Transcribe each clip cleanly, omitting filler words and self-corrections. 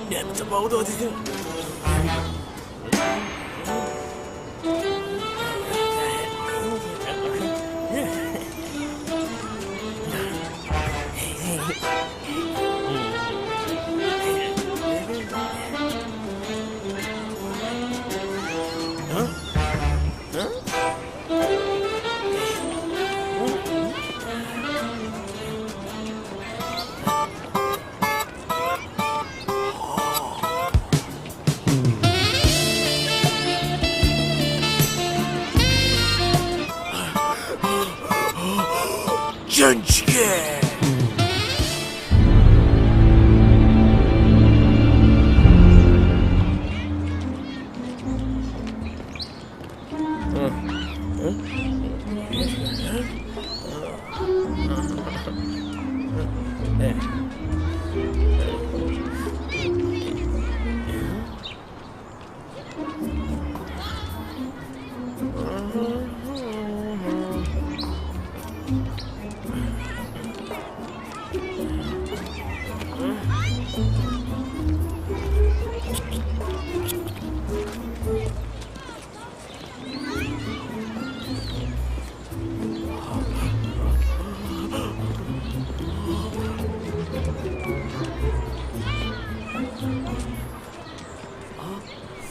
Ne tabağı da dedim. Gençke.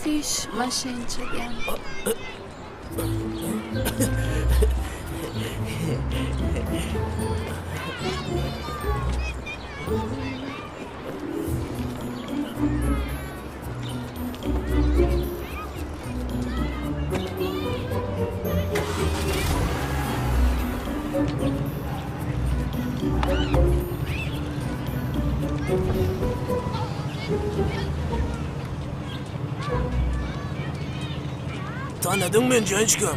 Fiş maşinçegen. Tanıdın mı gençkem?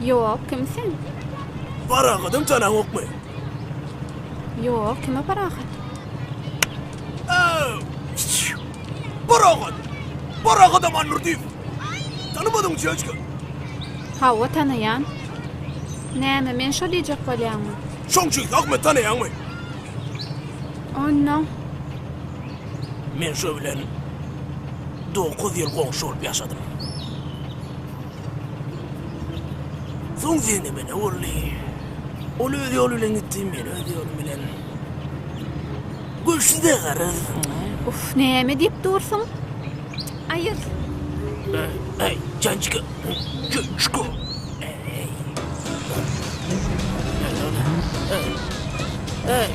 Yok, kimsin? Barakıdım tanın yok mu? Yok, kime bırakın? Barakıdım anurdayım. Tanımadın mı gençkem? Hava tanıyan. Näme men şo diyecek bolýarmy? Şoňçy Ahmet tanıyan mı? Onu. Men şo bilen 9 yıl goňşy bolup ýaşadym. Soň seni meni urly. Ol öz ýoly bilen gitdim, men öz ýolum bilen. Göçde garadım. Uf, näme diýip dursun? Aýyr. Hey, gençke. Gençke. Hey.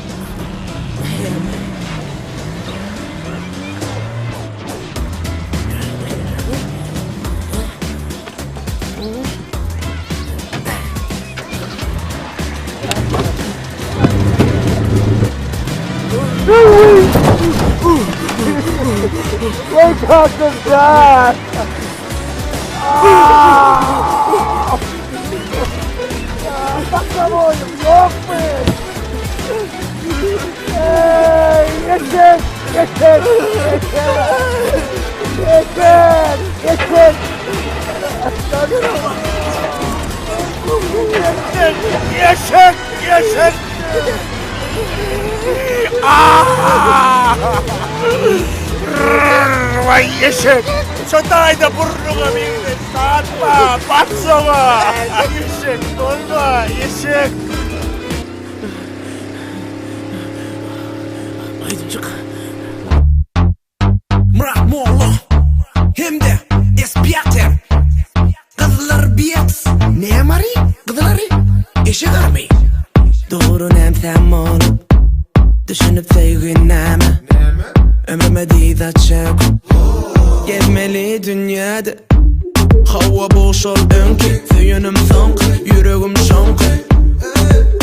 What happened, Dad? Bakalım oğlum, yok mu? Yeter! Yeter! Vay yeşek! Çotayda burnuna birine satma! Batsana! Yeşek! Olma! Yeşek! Aydınçık. Murat Moğlu. Hem de espiyater. Kızlar biyat. Ne amari? Kızları? Eşek armayı. Doğru nemsem olup. Düşünüp sevgin neme. Ömrüme değil açık. Gezmeli dünyada. Hava boş ol önkü. Söyünüm sonk. Yüreğim şonk.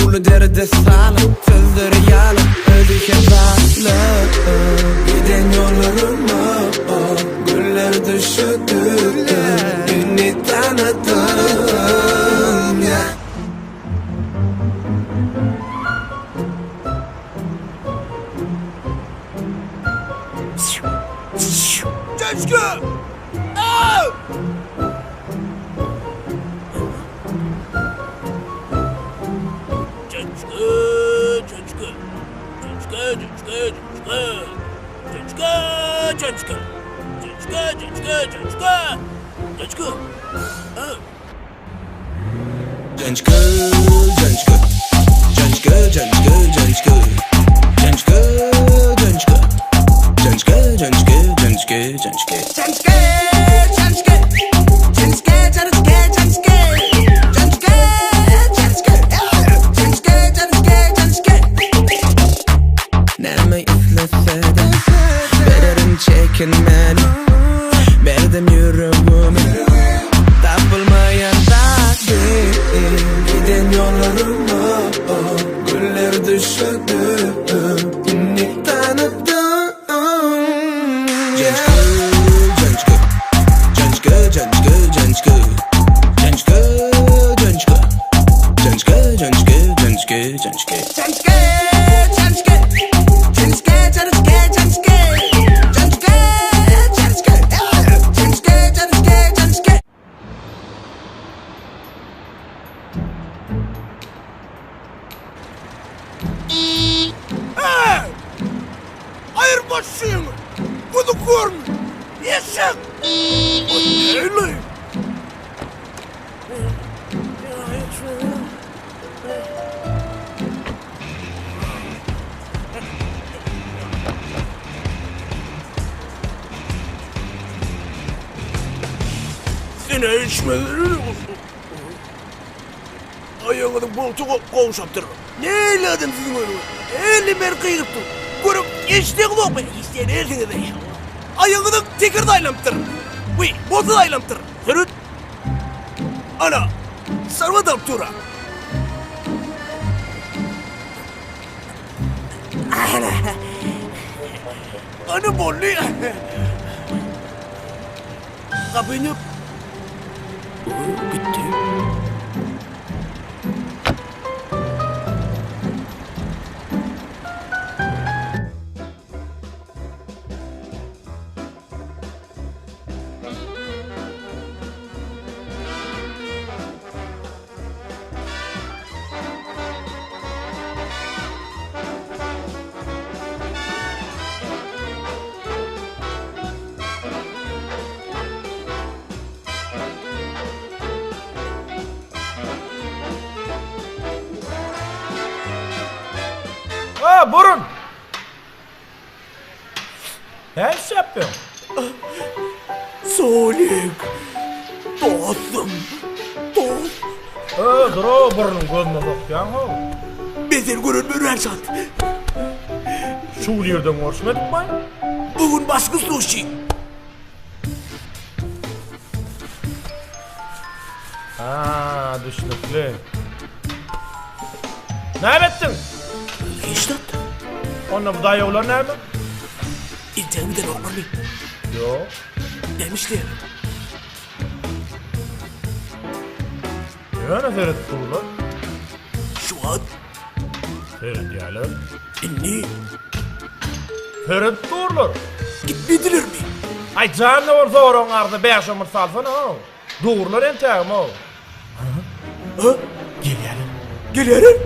Ulu derde sağlam. Sözleri yalan. Ödüke bağlı. Giden yollarıma. Güller düşüdü. Beni tanıdın ya. Gençke! Gençke. Näme iflese de vererim çekinmeni, verdim yüreğimi tapılmayan takdir. Giden yollarıma güller düşürdü, inni tanıdım. Hayır başıyım. Bunu görme. Yaşak. Öyle. Seni içmelerini ayağını boltu kovuşaptır. Ne eyledin sizin öyle? Elime kıyıptı. Görüp işte yok be. İşte neredin de. Ayağını tekrar daylamtır. Uy, boltu daylamtır. Sürüt. Ana. Sarva dalptura. Ana bolli. Kapını. Bitti. Ha burun. Ne iş yapıyorsun? Solik. Dostum. Dost. Dur o burnun gözüne bakıyorsun o. Bezer görünmüyor Ersat. Şu yerden görüşmedik mi? Bugün başka sushi. Ha düştükle. Ne ettin? İşte. Onunla bu dayıoğlan nerede? İnternette normal mi? Yok. Demişler. Yani seyret dururlar. Şu an Seyret yerler. inni Seyret dururlar. gitmediler mi? Ay canım ne olsa oran ardı 5 ömür salsana o. Dururlar enteğim o. Ha? Geliyelim. Geliyorum.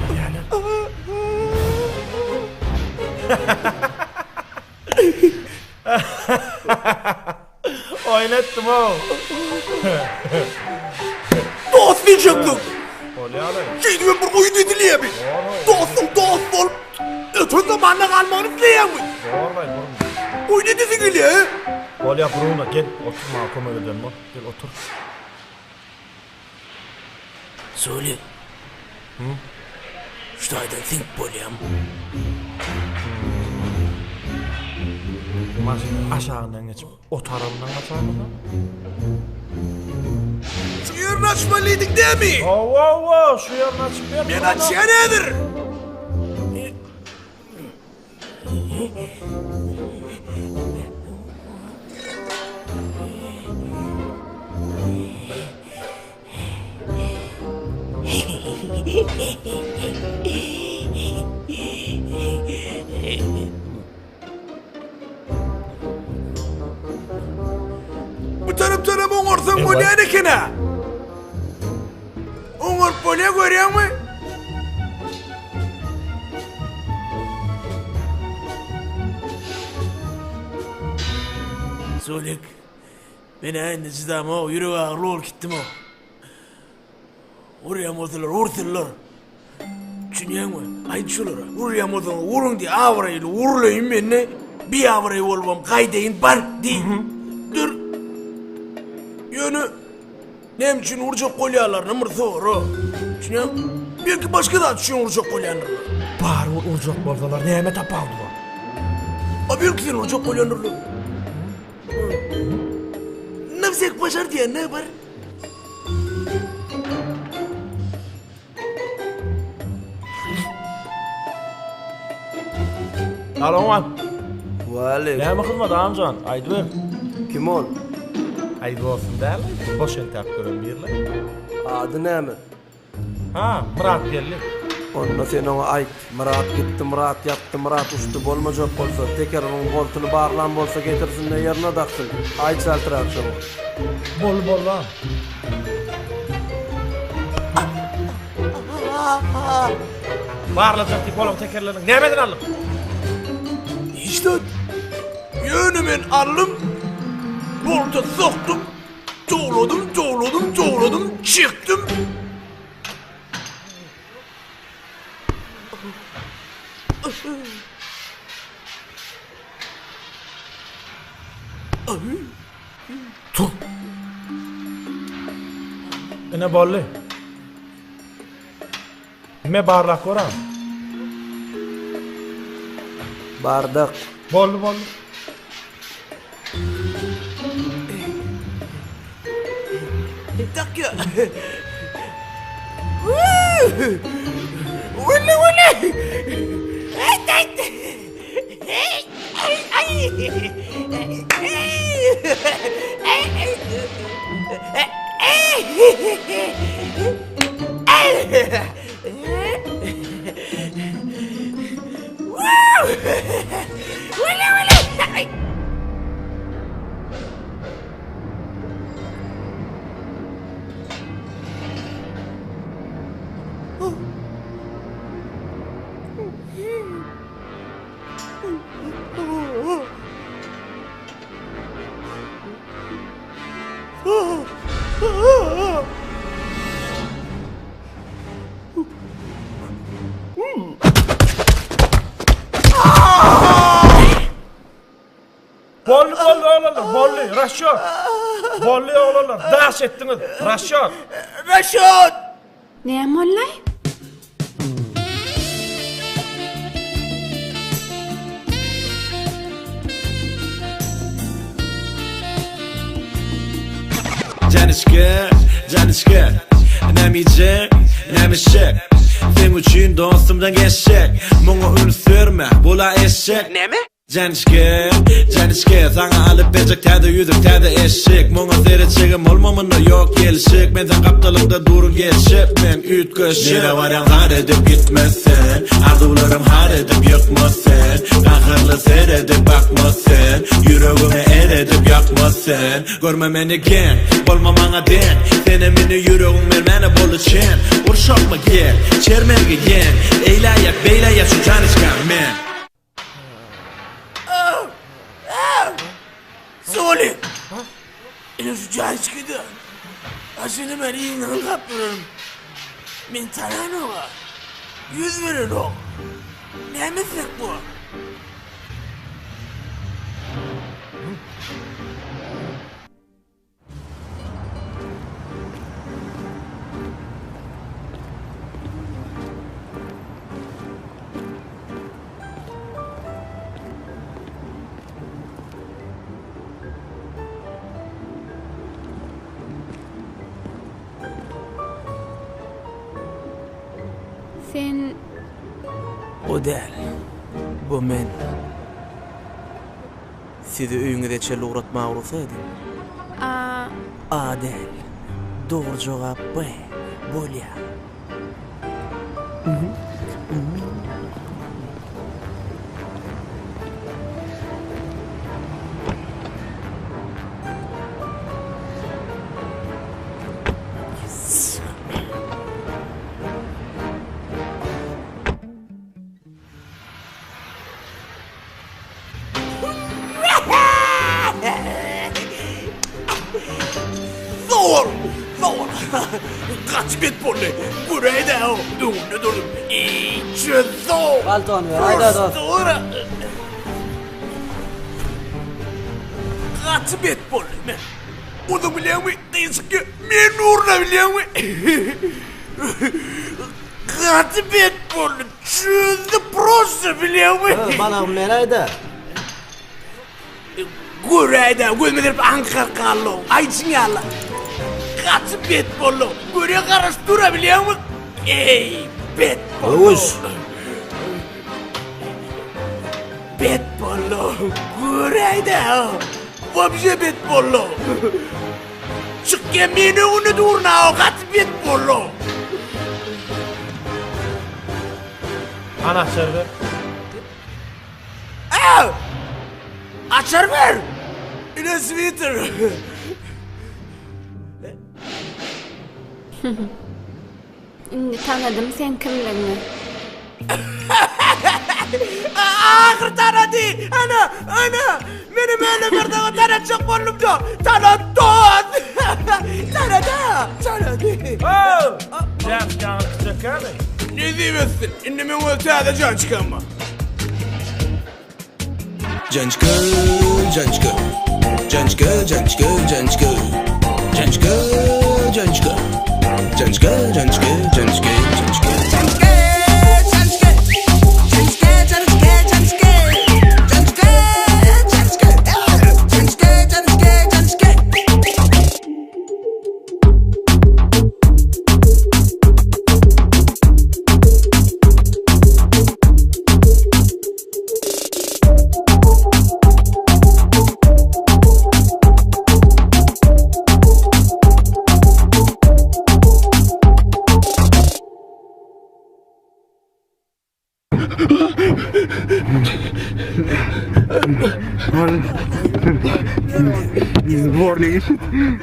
Geliyelim. Oynattım o. Dost diyecektim. Bolýar. Şeydi ben bu oyunu edileyim mi? Dostum dost ol. Ötün zamanla kalmanı izleyeyim mi? Doğrulay burun. Oyunu edilsin geliyor. Bolýar Bruno gel otur makama ödedim o. Gel otur. Söyle. Hı? Что I don't think Bolýar. Maşın aşağından geçip o tarafından açar mı? Şu yerini açmalıydık değil mi? Oo, şu yerini açıp ver. Ben açıya nedir? Bu taraf oğursan Bolýar ekene. Oğur Bolýar görüyor mu? Solik. Ben aynı sizden o yürü ağırlı ol gittim o. Oraya motorlar, ortalar. Düşünüyor musun? Aynı şulara. Oraya motorlar, vurun diye avrayla vurlayayım ben ne? Bir avrayı olmam kaydeyin var değil. Dur. Yönü. Nem için vuracak kolyalar numara doğru. Düşünüyor musun? Belki başka da düşün vuracak kolyalar. Bar urjak bolsalar näme tapawdylar? Belki sen vuracak kolyalar. Nefsek başar diye ne var? Alon. Vale. Näme hyzmat amcan? Aýdyber. Kim ol? Aýdy bolsun däl. Boş el tap görün birle. Adı näme? Ha, Murat geldi. Onda sen ona ayt. Murat gitti, Murat yattı, Murat uçtu. Bolmajak bolsa, tekerinin boltunu bağlan bolsa getirsin de yerine taksın. Ayt saltır akşamı. Bol lan. Barlajak tip bolum tekerlerin. Nämeden aldım? İşte yönümün aldım. Bolta soktum. Çoğladım. Çıktım. Tuh. Ne bolly? Nime barlak koram? Bardak. Bolly. Tak ya. Wala. Bolly, Raşat. Bolly oğlanlar, daş ettiniz. Raşat. Näme ollay? Canışke Näme yiyecek, näme şek Sen üçün dostumdan geçecek Muňa ün sürme, bola eşek Näme? Canışke Sana alıp becek täze yüzük, täze eşek Muňa seretçegim olmamyna yok gelişik Menden kaptalykda durun geçip men ütköşik Nere varyan har edip gitmezsen Arzularım har edip yıkmazsan Kahırlı seyredip bakmazsan Yüreğime eredip yakmazsan Görme meni gen, bolma maňa den Sene meni yüreğim meni bolu çen Urşakma gel, çermerge yen Eýläýek, beýläýek şu canışkan men Solik. Ene şu can çıkıdı. Aşını ben iyinden kaptırırım. Men taran oğa. 100 verin o. Ne meslek bu? Sen O değil. Bu men. Sizi öýüňizde çelle uğratmagy ursaydy. A değil. Doğru cevap B. Bolýar. Kaç bet bolly. Gurayda o. Döwünde durdum. Çözo. Palton ver, hayda dost. Doğru. Kaç bet bolly. Men. Onu bilen mi? Deyski men uğruna bilen mi? Kaç bet bolly. Çözo prosu bilen mi? Bana men hayda. Gurayda gözmedirip ankar kallo. Ayçın yalla. Kaç bet bolly. Göre karıştıra bilen mi? Ey bet bolly. Bet bollo, gurayda. Vabje bet bollo. Çıkke meni onu durna o kat bet bollo. Anahtar ver. Açar ver. İne sweater. Indi tanıdım sen kimligini. Ahır tanadı. Ana. Benim öyle bir daha tanacak bollum da. Tanadı. Oh! Jack can çıkar. Ne diyorsun? İnne men öte de can çıkanma. Jançka, jançka, jançka, jançka, jançka, jançka, jançka, jançka, jançka, jançka, jançka.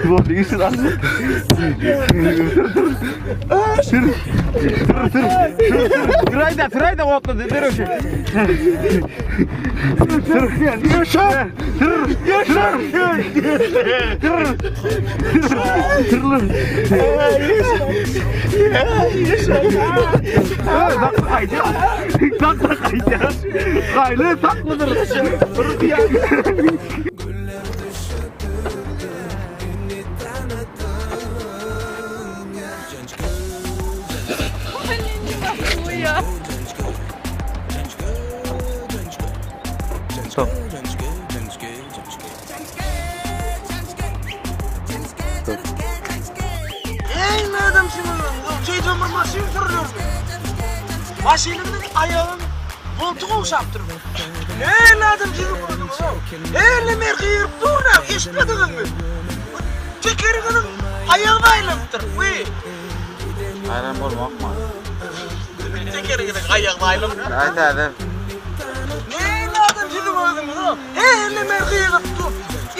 Dvornik is lan. Trayda otladı deröşe. Yaşar. Kaylı taklıdır. Stop. Ey ne adam şimdi? Şeyden maşin sürüyor. Maşinin ayağın voltu olsaptır. Ne adam şimdi? Eyle merkir durna işledin mi? Tekerinin ayağını aylattır. Uy. Aynen olmak mı? Tekerinin ayağını aylattır. Haydi. Ne adam şimdi bunu? Eyle merkir dur.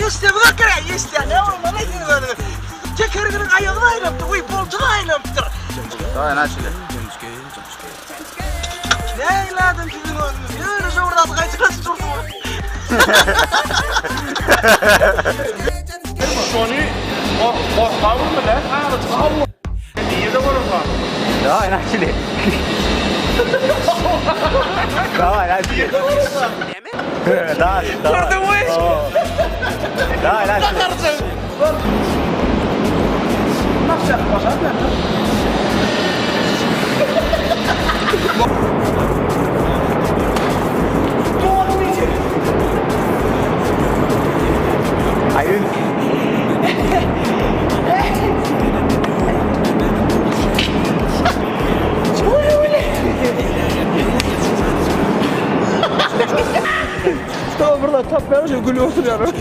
İşte bu da kere işte ne var ne diyor? Tekerinin ayağını aylattır. Uy voltu aylattır. Daha nasıl? Ne evladım sizin oğlunuz? Yürü şuradan kaçırası durdu. Sony korkmamız mı lan? Allah. Niye de korkmam? Daha nasıl? Daha nasıl? Daha. Gördün mü iş? Daha nasıl? Bakarsın. Nasıl yapacağım ben? Hayır. Tamam burada tap vermişim gülü oturuyorum.